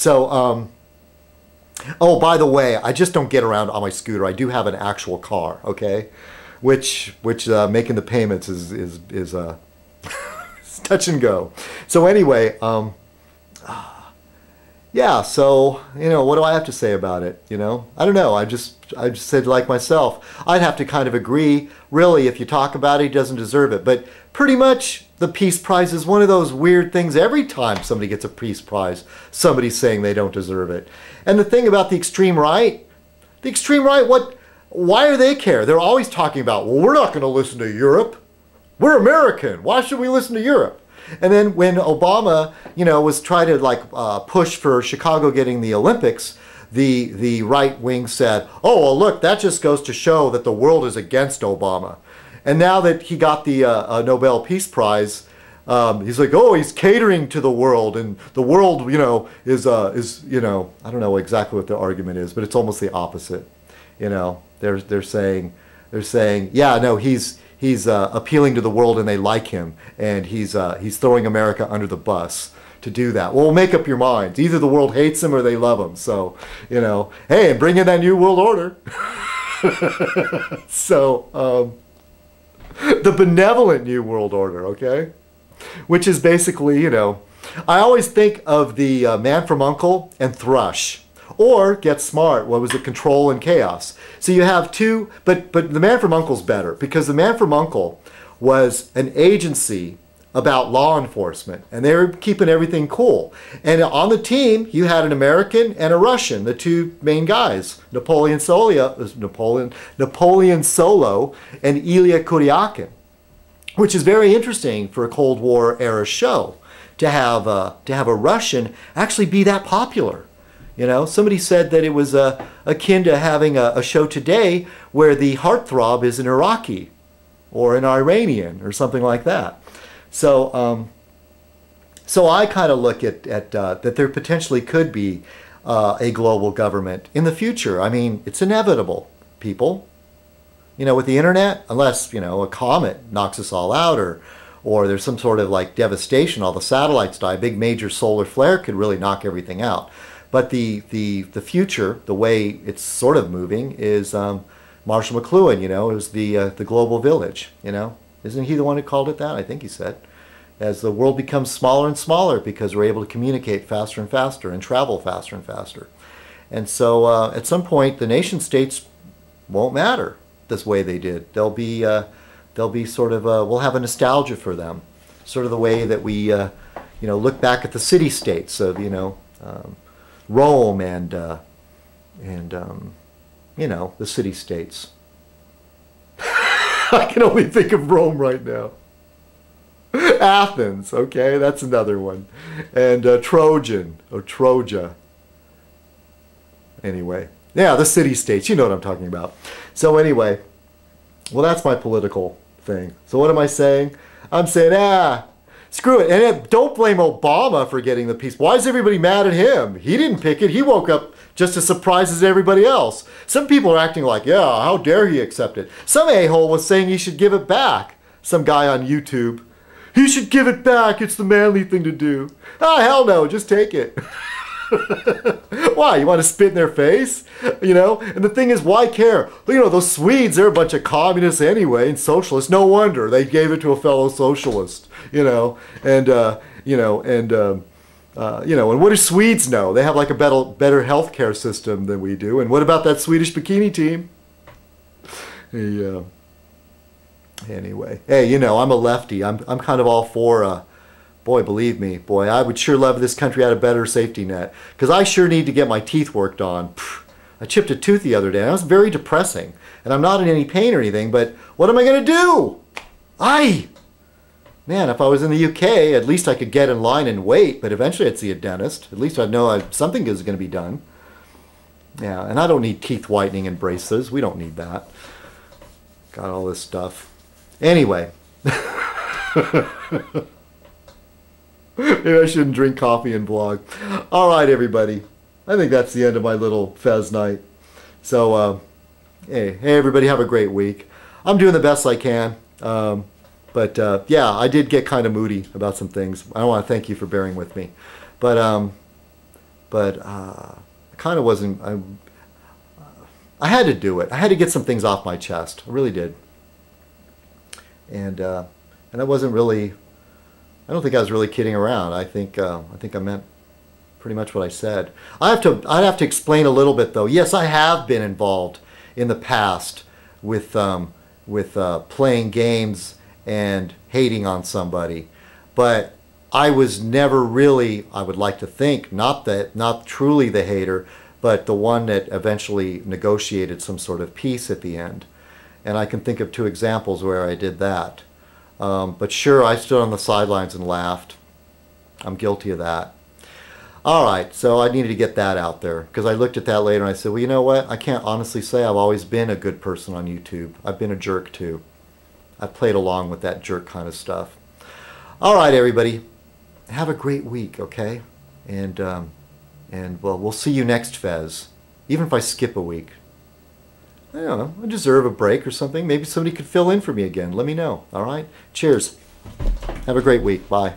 Oh, by the way, I just don't get around on my scooter. I do have an actual car, okay? Which making the payments is touch and go. So anyway, yeah, so, what do I have to say about it, I don't know. I just said, like myself, I'd have to kind of agree, really, if you talk about it, he doesn't deserve it. But pretty much the Peace Prize is one of those weird things. Every time somebody gets a Peace Prize, somebody's saying they don't deserve it. And the thing about the extreme right, why do they care? They're always talking about, well, we're not going to listen to Europe. We're American. Why should we listen to Europe? And then when Obama, was trying to push for Chicago getting the Olympics, the right wing said, oh, well, look, that just goes to show that the world is against Obama. And now that he got the Nobel Peace Prize, he's like, oh, he's catering to the world, and the world, is I don't know exactly what the argument is, but it's almost the opposite. They're saying, yeah, no, he's appealing to the world and they like him, and he's throwing America under the bus to do that. Well, make up your minds. Either the world hates him or they love him. So, hey, bring in that new world order. So, the benevolent new world order, okay? Which is basically, I always think of the Man from U.N.C.L.E. and Thrush. Or Get Smart, what was it, Control and Chaos. So you have two, but the Man from U.N.C.L.E.'s better, because the Man from U.N.C.L.E. was an agency about law enforcement, and they were keeping everything cool. And on the team, you had an American and a Russian, the two main guys, Napoleon Solo and Ilya Kuryakin, which is very interesting for a Cold War era show, to have a Russian actually be that popular. Somebody said that it was akin to having a show today where the heartthrob is an Iraqi or an Iranian or something like that. So, so I kind of look at that there potentially could be a global government in the future. I mean, it's inevitable, people. With the internet, unless, a comet knocks us all out, or there's some sort of devastation, all the satellites die, a big major solar flare could really knock everything out. But the future, the way it's sort of moving, is Marshall McLuhan, is the global village, Isn't he the one who called it that? I think he said. As the world becomes smaller and smaller because we're able to communicate faster and faster and travel faster and faster. And so at some point, the nation states won't matter this way they did. They'll be sort of, we'll have a nostalgia for them. Sort of the way that we, look back at the city-states of, Rome and the city-states. I can only think of Rome right now. Athens, okay, that's another one. And Trojan, or Troja. Anyway, yeah, the city-states, you know what I'm talking about. So anyway, well, that's my political thing. So what am I saying? I'm saying, screw it. And don't blame Obama for getting the peace. Why is everybody mad at him? He didn't pick it. He woke up just as surprised as everybody else. Some people are acting like, yeah, how dare he accept it? Some a-hole was saying he should give it back. Some guy on YouTube. He should give it back. It's the manly thing to do. Ah, hell no. Just take it. Why? You want to spit in their face? And the thing is, why care? Those Swedes, they're a bunch of communists anyway and socialists. No wonder they gave it to a fellow socialist. And what do Swedes know? They have a better healthcare system than we do. And what about that Swedish bikini team? Anyway, hey, I'm a lefty. I'm kind of all for, boy, believe me, boy, I would sure love if this country had a better safety net, because I sure need to get my teeth worked on. I chipped a tooth the other day, and it was very depressing. And I'm not in any pain or anything, but what am I going to do? Man, if I was in the UK, at least I could get in line and wait, but eventually I'd see a dentist. At least I'd know something is going to be done. Yeah, and I don't need teeth whitening and braces. We don't need that. Got all this stuff. Anyway. Maybe I shouldn't drink coffee and blog. All right, everybody. I think that's the end of my little Fez night. So, hey, everybody, have a great week. I'm doing the best I can. But yeah, I did get kind of moody about some things. I want to thank you for bearing with me. But but I kind of wasn't. I had to do it. I had to get some things off my chest. I really did. And I wasn't really. I don't think I was really kidding around. I think I meant pretty much what I said. I'd have to explain a little bit though. Yes, I have been involved in the past with playing games and hating on somebody, but I was never really, I would like to think, not truly the hater, but the one that eventually negotiated some sort of peace at the end. And I can think of 2 examples where I did that. But sure, I stood on the sidelines and laughed. I'm guilty of that. All right, so I needed to get that out there because I looked at that later and I said, well, you know what? I can't honestly say I've always been a good person on YouTube. I've been a jerk too. I've played along with that jerk kind of stuff. All right, everybody. Have a great week, okay? And well, we'll see you next Fez. Even if I skip a week. I don't know. I deserve a break or something. Maybe somebody could fill in for me again. Let me know. All right? Cheers. Have a great week. Bye.